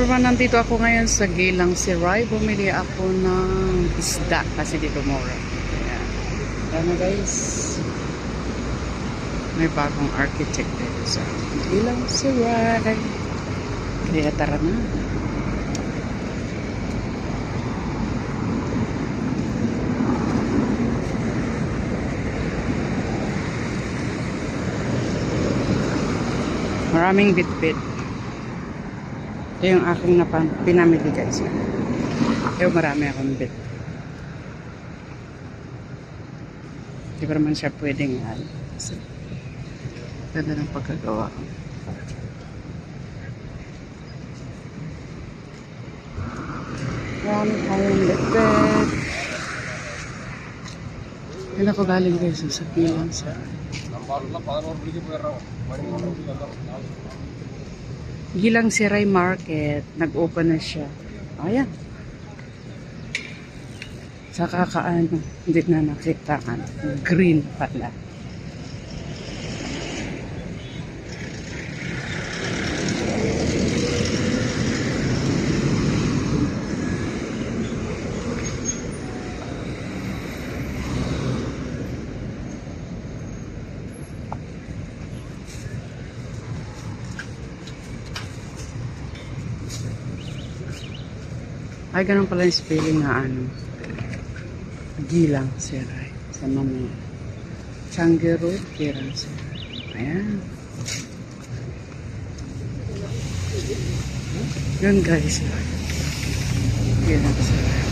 everyone, nandito ako ngayon sa Gilang Siray. Bumili ako ng isda kasi dito mura. Ayan. Ano guys, may bagong architect dito sa Gilang Siray. Kaya tara na. Maraming bit-bit. Ito yung aking pinamili guys. Pero marami akong bit. Hindi ko naman siya pwedeng kasi ganda ng pagkagawa. Marami akong bit-bit. Yan ako galing guys sa Gilang sa Gilang Siray Market. Nag-open na siya. Ayan. Sa kakaano, hindi na nakitaan. Green pala. Ay, ganun pala yung spelling na Gilang Siray. Sa mamaya. Changi Road, Gilang Siray. Ayan. Yun guys. Gilang Siray.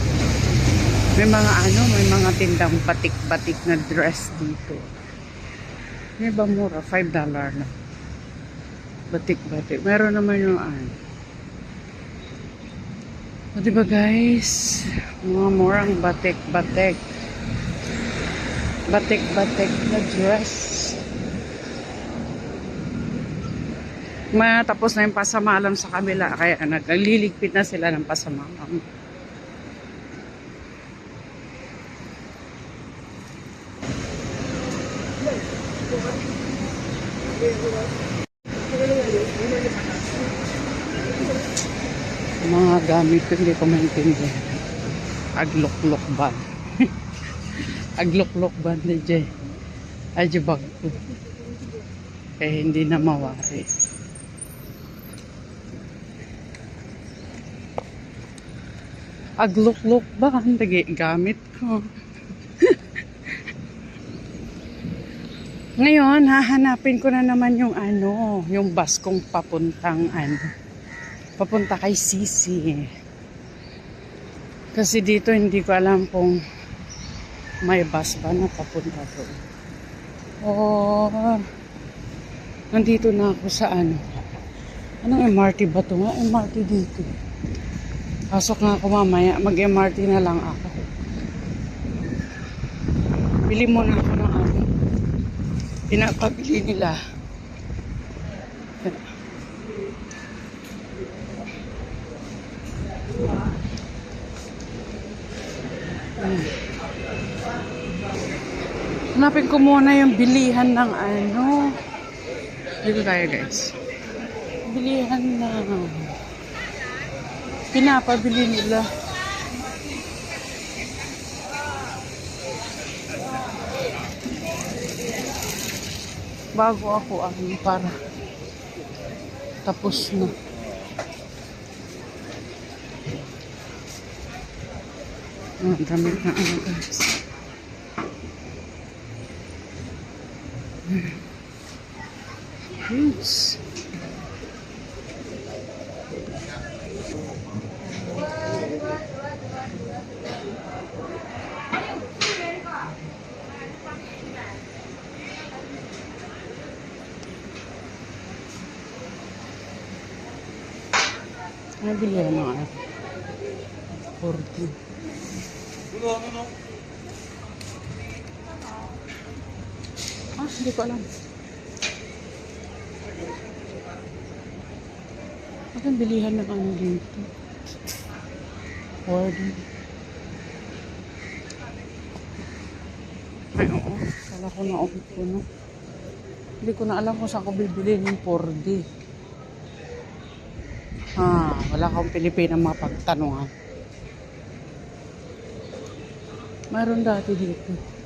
May mga tindang batik-batik na dress dito. May ba mura? $5 na. Batik-batik. Meron naman yung O, diba guys, mga murang batik-batik. Batik-batik na dress. Matapos na yung pasamalam sa kabila, kaya nagliligpit na sila ng pasamalam. Mga gamit ko hindi ko maintindihan. Aglok-lok ban. Aglok-lok ban ni Jay. Ay, bag ko. Eh, hindi na mawari. Aglok-lok ban. Gamit ko. Ngayon, hahanapin ko na naman yung yung bus kong papuntang papunta kay Sisi. Kasi dito hindi ko alam kung may bus ba na papunta doon. Oh, nandito na ako sa anong MRT ba ito nga? MRT dito. Pasok na ako mamaya. Mag-MRT na lang ako. Bili muna ako ng pinapabili nila. Hanapin ko muna yung bilihan ng dito tayo guys. Bilihan ng pinapabili nila. Bago ako para tapos na. Dami na guys. Yes. Nabili ako ng 40. Hindi ko alam. Aking bilihan ng dito. Warden. Ay, oo. Kala ko na off ko na. Hindi ko na alam kung saan ko bibili ng 4D. Wala akong Pilipinang mapagtanungan. Mayroon dati dito.